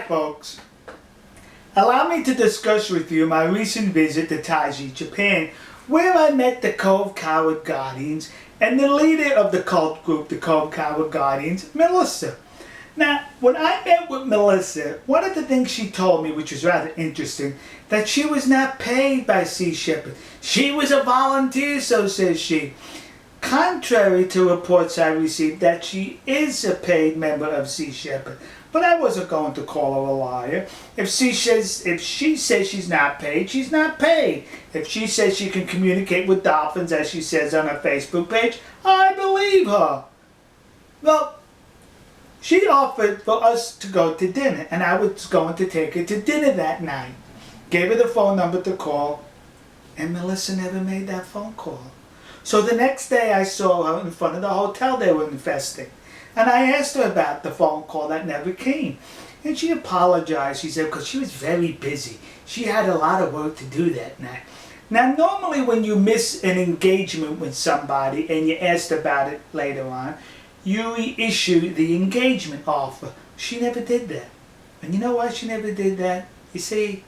folks. Allow me to discuss with you my recent visit to Taiji, Japan, where I met the Cove Guardians and the leader of the cult group, the Cove Guardians, Melissa. Now, when I met with Melissa, one of the things she told me, which was rather interesting, that she was not paid by Sea Shepherd. She was a volunteer, so says she. Contrary to reports I received that she is a paid member of Sea Shepherd. But I wasn't going to call her a liar. If she says she's not paid, she's not paid. If she says she can communicate with dolphins, as she says on her Facebook page, I believe her. Well, she offered for us to go to dinner, and I was going to take her to dinner that night. Gave her the phone number to call, and Melissa never made that phone call. So the next day I saw her in front of the hotel they were investing. And I asked her about the phone call that never came. And she apologized, she said, because she was very busy. She had a lot of work to do that night. Now, normally when you miss an engagement with somebody and you asked about it later on, you issue the engagement offer. She never did that. And you know why she never did that? You see,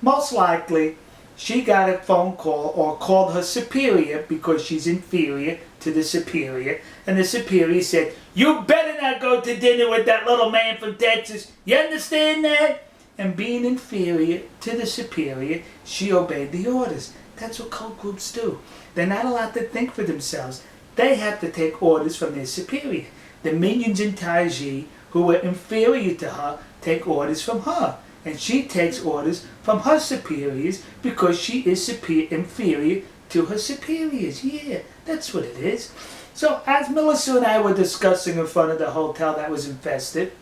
most likely she got a phone call or called her superior because she's inferior to the superior. And the superior said, you better not go to dinner with that little man from Texas. You understand that? And being inferior to the superior, she obeyed the orders. That's what cult groups do. They're not allowed to think for themselves. They have to take orders from their superior. The minions in Taiji, who were inferior to her, take orders from her. And she takes orders from her superiors because she is inferior to her superiors. Yeah, that's what it is. So as Melissa and I were discussing in front of the hotel that was infested,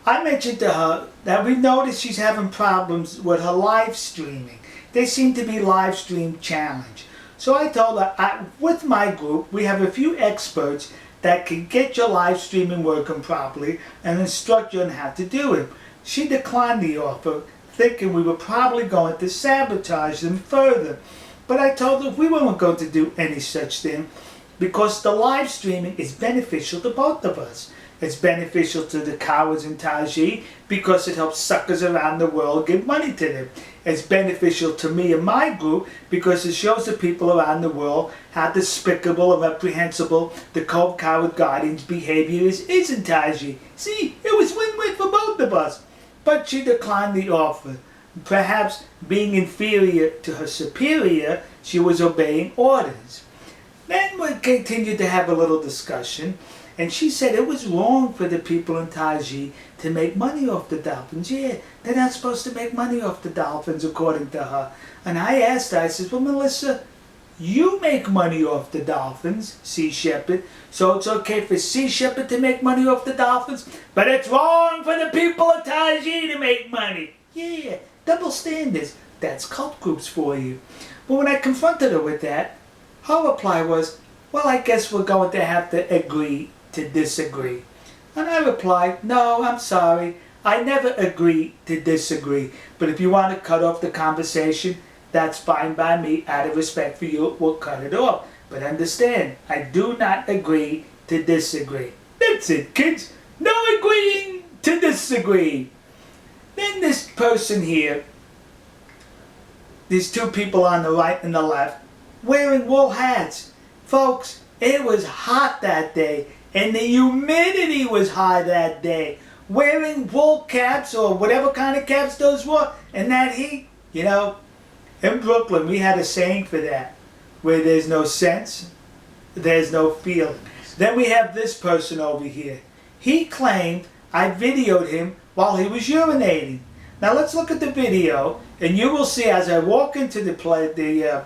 I mentioned to her that we noticed she's having problems with her live streaming. They seem to be live stream challenged. So I told her, with my group, we have a few experts that can get your live streaming working properly and instruct you on how to do it. She declined the offer, thinking we were probably going to sabotage them further. But I told her we weren't going to do any such thing because the live streaming is beneficial to both of us. It's beneficial to the cowards in Taiji because it helps suckers around the world give money to them. It's beneficial to me and my group because it shows the people around the world how despicable and reprehensible the Cove Guardians' behavior is in Taiji. See, it was win-win for both of us. But she declined the offer. Perhaps being inferior to her superior, she was obeying orders. Then we continued to have a little discussion, and she said it was wrong for the people in Taiji to make money off the dolphins. Yeah, they're not supposed to make money off the dolphins, according to her. And I asked her, I said, well, Melissa, you make money off the dolphins, Sea Shepherd, so it's okay for Sea Shepherd to make money off the dolphins, but it's wrong for the people of Taiji to make money. Yeah, double standards. That's cult groups for you. But when I confronted her with that, her reply was, well, I guess we're going to have to agree to disagree. And I replied, no, I'm sorry. I never agree to disagree. But if you want to cut off the conversation, that's fine by me. Out of respect for you, we'll cut it off. But understand, I do not agree to disagree. That's it, kids. No agreeing to disagree. Then this person here, these two people on the right and the left, wearing wool hats. Folks, it was hot that day, and the humidity was high that day. Wearing wool caps or whatever kind of caps those were, and that heat, you know. In Brooklyn, we had a saying for that, where there's no sense, there's no feeling. Then we have this person over here. He claimed I videoed him while he was urinating. Now let's look at the video, and you will see as I walk into the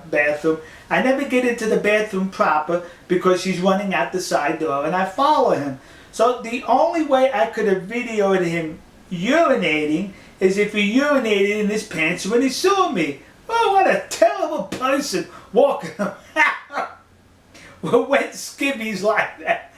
bathroom, I never get into the bathroom proper because he's running out the side door, and I follow him. So the only way I could have videoed him urinating is if he urinated in his pants when he saw me. Oh, what a terrible person walking around with wet skivvies like that.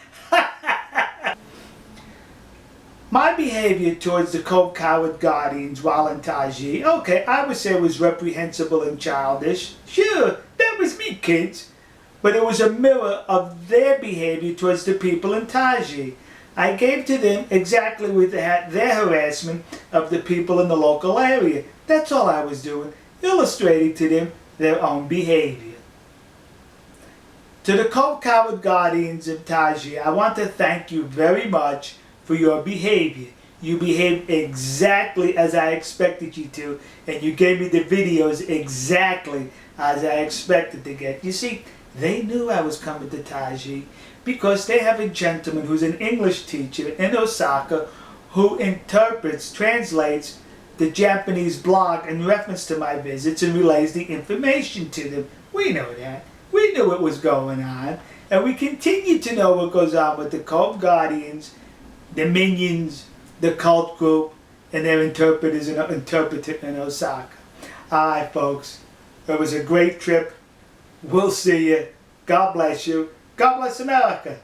My behavior towards the Cove Guardians while in Taiji, okay, I would say it was reprehensible and childish. Sure, that was me, kids. But it was a mirror of their behavior towards the people in Taiji. I gave to them exactly with their harassment of the people in the local area. That's all I was doing, illustrating to them their own behavior. To the Cove Guardians of Taiji, I want to thank you very much for your behavior. You behaved exactly as I expected you to, and you gave me the videos exactly as I expected to get. You see, they knew I was coming to Taiji because they have a gentleman who's an English teacher in Osaka who translates the Japanese blog in reference to my visits and relays the information to them. We know that. We knew what was going on, and we continue to know what goes on with the Cove Guardians, the Minions, the cult group, and their interpreter in Osaka. Alright folks, it was a great trip. We'll see you. God bless you. God bless America.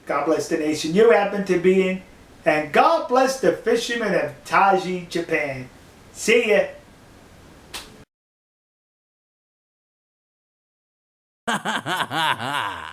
God bless the nation you happen to be in. And God bless the fishermen of Taiji, Japan. See ya. Ha ha ha ha ha!